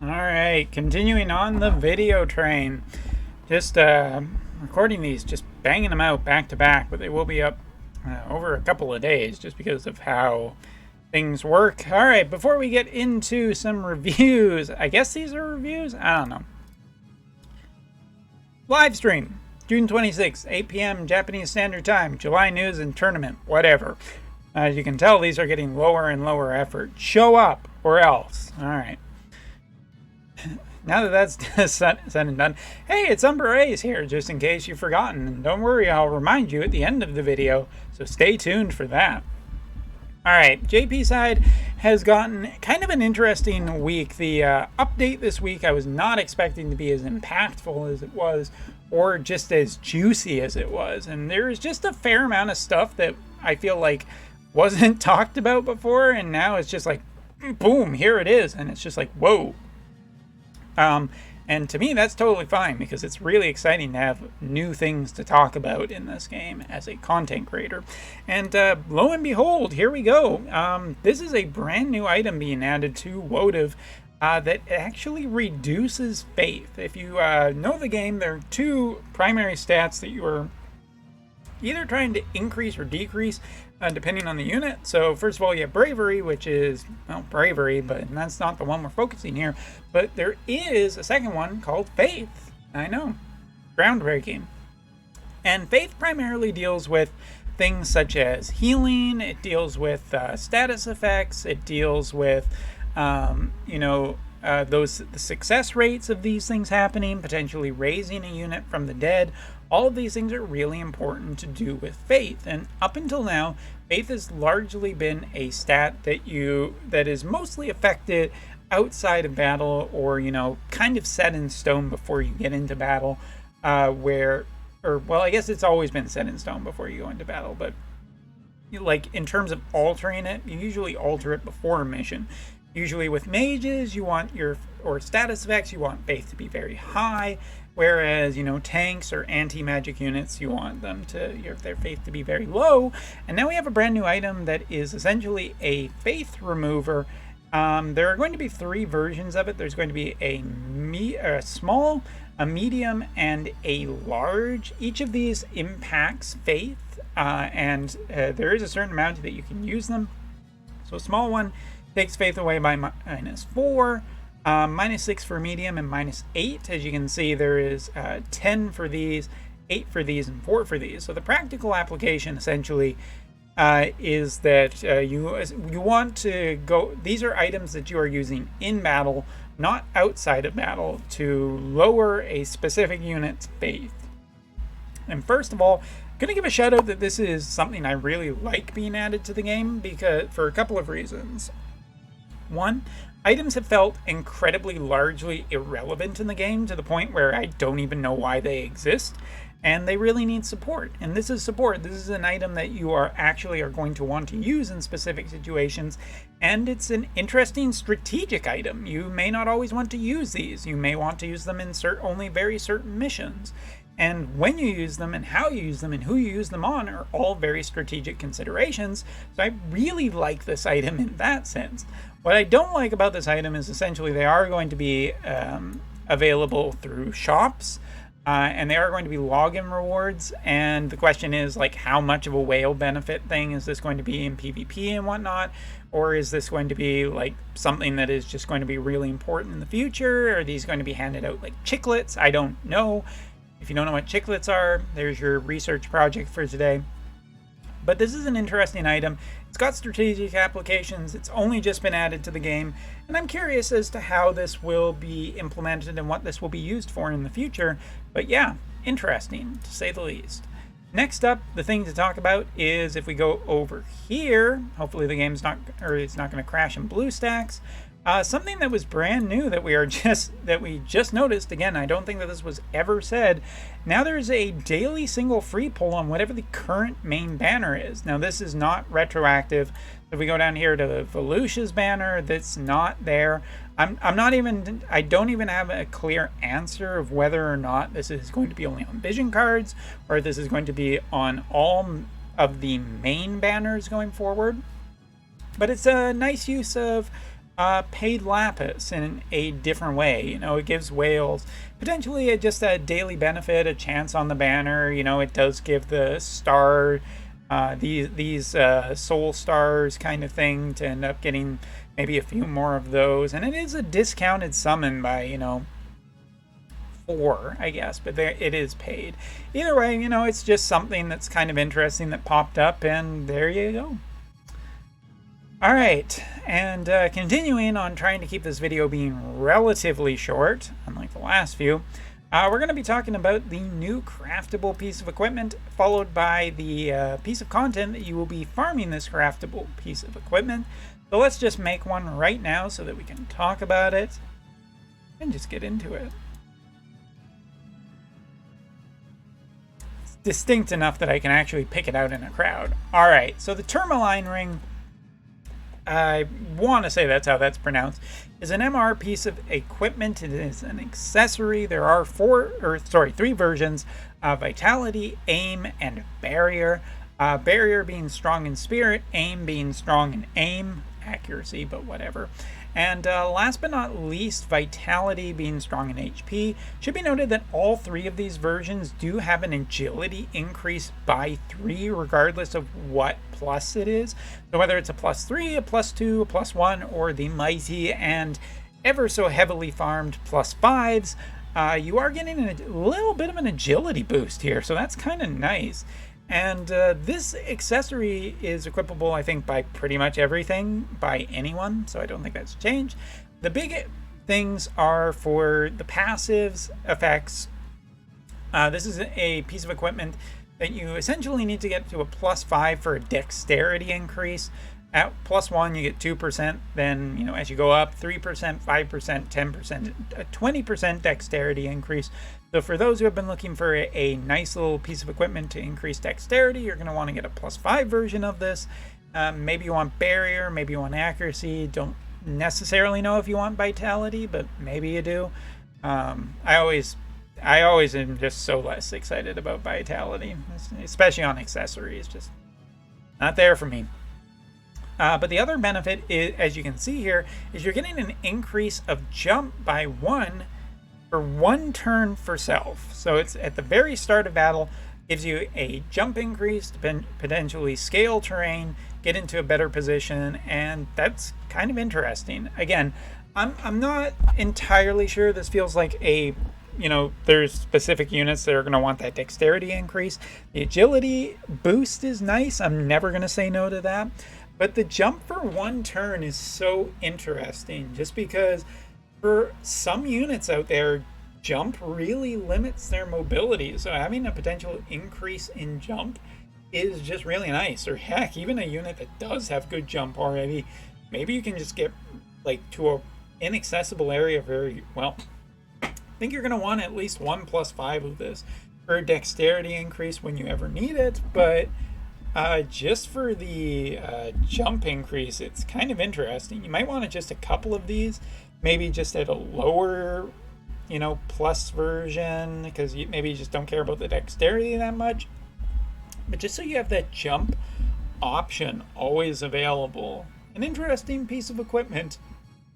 Alright, continuing on the video train. Just recording these, just banging them out back to back, but they will be up over a couple of days just because of how things work. Alright, before we get into some reviews, I guess these are reviews? I don't know. Live stream, June 26th, 8 p.m. Japanese Standard Time, July news and tournament, whatever. As you can tell, these are getting lower and lower effort. Show up, or else. Alright. Now that that's said and done, hey, it's Umber Ace here, just in case you've forgotten. And don't worry, I'll remind you at the end of the video, so stay tuned for that. Alright, JP side has gotten kind of an interesting week. The update this week I was not expecting to be as impactful as it was, or just as juicy as it was. And there's just a fair amount of stuff that I feel like wasn't talked about before, and now it's just like, boom, here it is. And it's just like, whoa. And to me, that's totally fine because it's really exciting to have new things to talk about in this game as a content creator. And lo and behold, here we go. This is a brand new item being added to Wotv that actually reduces faith. If you know the game, there are two primary stats that you are either trying to increase or decrease depending on the unit. So first of all, you have bravery, which is, well, bravery, but that's not the one we're focusing here. But there is a second one called faith. I know, groundbreaking. And faith primarily deals with things such as healing. It deals with status effects. It deals with the success rates of these things happening, potentially raising a unit from the dead. All of these things are really important to do with faith. And up until now, faith has largely been a stat that is mostly affected outside of battle, or kind of set in stone before you get into battle, I guess it's always been set in stone before you go into battle, but like in terms of altering it, you usually alter it before a mission. Usually with mages, you want or status effects, you want faith to be very high, whereas, tanks or anti-magic units, you want them their faith to be very low. And now we have a brand new item that is essentially a faith remover. There are going to be three versions of it. There's going to be a small, a medium, and a large. Each of these impacts faith, and there is a certain amount that you can use them. So a small one takes faith away by -4, -6 for medium, and -8. As you can see, there is 10 for these, 8 for these, and 4 for these. So the practical application essentially is that you want to go. These are items that you are using in battle, not outside of battle, to lower a specific unit's faith. And first of all, I'm going to give a shout out that this is something I really like being added to the game for a couple of reasons. One, items have felt incredibly largely irrelevant in the game to the point where I don't even know why they exist, and they really need support. And this is support. This is an item that you are going to want to use in specific situations, and it's an interesting strategic item. You may not always want to use these. You may want to use them in only very certain missions. And when you use them and how you use them and who you use them on are all very strategic considerations. So I really like this item in that sense. What I don't like about this item is essentially they are going to be available through shops, and they are going to be login rewards. And the question is, like, how much of a whale benefit thing is this going to be in PvP and whatnot? Or is this going to be like something that is just going to be really important in the future? Are these going to be handed out like chiclets? I don't know. If you don't know what chiclets are, there's your research project for today. But this is an interesting item. It's got strategic applications. It's only just been added to the game. And I'm curious as to how this will be implemented and what this will be used for in the future. But yeah, interesting to say the least. Next up, the thing to talk about is if we go over here, hopefully the game's it's not going to crash in BlueStacks. Something that was brand new that we just noticed. Again, I don't think that this was ever said. Now there's a daily single free pull on whatever the current main banner is. Now this is not retroactive. If we go down here to Volusia's banner, that's not there. I don't even have a clear answer of whether or not this is going to be only on vision cards or this is going to be on all of the main banners going forward. But it's a nice use of paid lapis in a different way. You know, it gives whales potentially just a daily benefit, a chance on the banner. You know, it does give the star, these soul stars kind of thing to end up getting maybe a few more of those. And it is a discounted summon by, you know, 4, I guess, but there it is paid. Either way, you know, it's just something that's kind of interesting that popped up, and there you go. Alright, and continuing on trying to keep this video being relatively short, unlike the last few, we're going to be talking about the new craftable piece of equipment, followed by the piece of content that you will be farming this craftable piece of equipment. So let's just make one right now so that we can talk about it and just get into it. It's distinct enough that I can actually pick it out in a crowd. Alright, so the Termaline ring, I want to say that's how that's pronounced, is an MR piece of equipment. It is an accessory. There are 3 versions: Vitality, Aim, and Barrier. Barrier being strong in spirit, Aim being strong in aim, accuracy, but whatever. And last but not least, Vitality being strong in HP. Should be noted that all 3 of these versions do have an agility increase by 3, regardless of what plus it is. So whether it's a +3, a +2, a +1, or the mighty and ever so heavily farmed +5s, you are getting a little bit of an agility boost here. So that's kind of nice. And this accessory is equipable, I think, by pretty much everything, by anyone, so I don't think that's changed. The big things are for the passives effects. This is a piece of equipment that you essentially need to get to a +5 for a dexterity increase. At +1, you get 2%. Then, you know, as you go up, 3%, 5%, 10%, a 20% dexterity increase. So for those who have been looking for a nice little piece of equipment to increase dexterity, you're going to want to get a +5 version of this. Maybe you want barrier, maybe you want accuracy. Don't necessarily know if you want vitality, but maybe you do. I always am just so less excited about vitality, especially on accessories. Just not there for me. But the other benefit is, as you can see here, is you're getting an increase of jump by 1 for 1 turn for self. So it's at the very start of battle, gives you a jump increase to potentially scale terrain, get into a better position, and that's kind of interesting. Again, I'm not entirely sure. This feels like a, you know, there's specific units that are going to want that dexterity increase. The agility boost is nice. I'm never going to say no to that. But the jump for 1 turn is so interesting, just because for some units out there, jump really limits their mobility. So having a potential increase in jump is just really nice. Or heck, even a unit that does have good jump already, maybe you can just get like to a inaccessible area very well. I think you're going to want at least 1 +5 of this for a dexterity increase when you ever need it, but just for the jump increase, it's kind of interesting. You might want just a couple of these, maybe just at a lower, you know, plus version, because maybe you just don't care about the dexterity that much. But just so you have that jump option always available. An interesting piece of equipment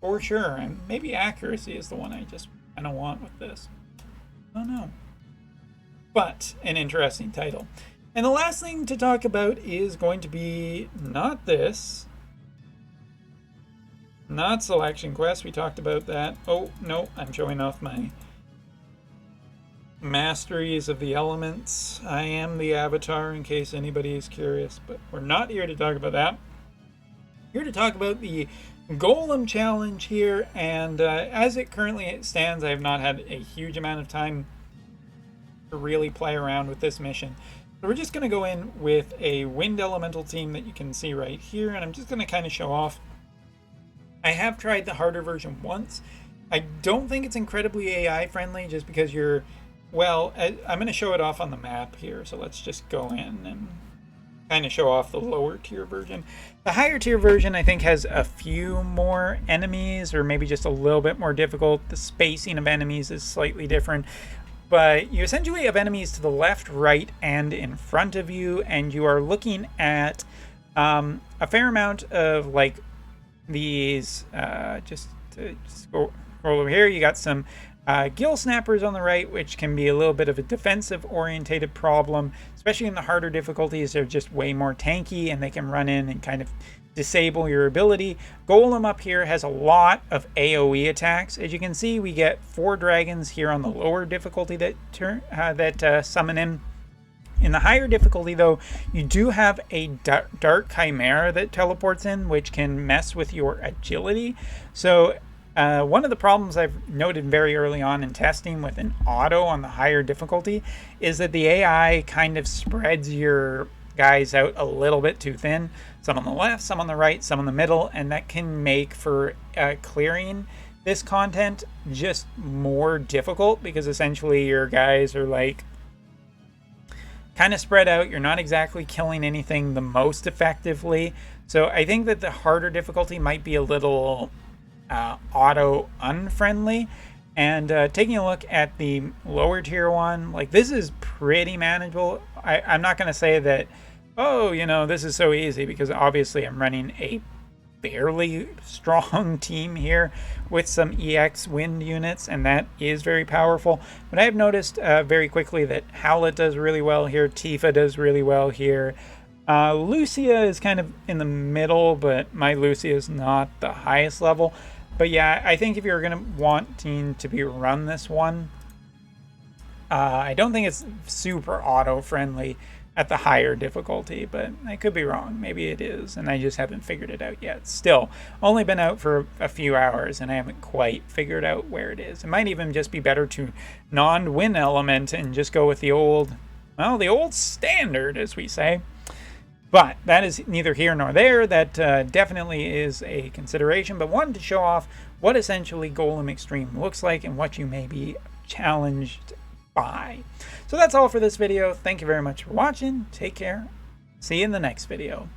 for sure, and maybe accuracy is the one I just kind of want with this. I don't know. But an interesting title. And the last thing to talk about is going to be not this. Not Selection Quest. We talked about that. Oh, no, I'm showing off my masteries of the elements. I am the avatar, in case anybody is curious. But we're not here to talk about that. Here to talk about the Golem challenge here. And as it currently stands, I have not had a huge amount of time to really play around with this mission. So we're just going to go in with a wind elemental team that you can see right here, and I'm just going to kind of show off. I have tried the harder version once. I don't think it's incredibly AI friendly, just because you're, well, I'm going to show it off on the map here, so let's just go in and kind of show off the lower tier version. The higher tier version, I think, has a few more enemies, or maybe just a little bit more difficult. The spacing of enemies is slightly different. But you essentially have enemies to the left, right, and in front of you, and you are looking at a fair amount of like these, just to scroll over here, you got some gill snappers on the right, which can be a little bit of a defensive orientated problem, especially in the harder difficulties. They're just way more tanky and they can run in and kind of disable your ability. Golem up here has a lot of AoE attacks. As you can see, we get 4 dragons here on the lower difficulty that summon in. In the higher difficulty, though, you do have a dark chimera that teleports in, which can mess with your agility. So one of the problems I've noted very early on in testing with an auto on the higher difficulty is that the AI kind of spreads your guys out a little bit too thin. Some on the left, some on the right, some in the middle, and that can make for clearing this content just more difficult, because essentially your guys are like kind of spread out. You're not exactly killing anything the most effectively. So I think that the harder difficulty might be a little auto unfriendly. And taking a look at the lower tier one, like, this is pretty manageable. I'm not going to say that, oh, you know, this is so easy, because obviously I'm running a fairly strong team here with some EX wind units, and that is very powerful. But I've noticed very quickly that Howlet does really well here, Tifa does really well here. Lucia is kind of in the middle, but my Lucia is not the highest level. But yeah, I think if you're going to wanting to be run this one, I don't think it's super auto-friendly at the higher difficulty, but I could be wrong. Maybe it is, and I just haven't figured it out yet. Still, only been out for a few hours, and I haven't quite figured out where it is. It might even just be better to non-win element and just go with the old, well, the old standard, as we say. But that is neither here nor there. That definitely is a consideration, but wanted to show off what essentially Golem Extreme looks like and what you may be challenged by. So that's all for this video. Thank you very much for watching. Take care. See you in the next video.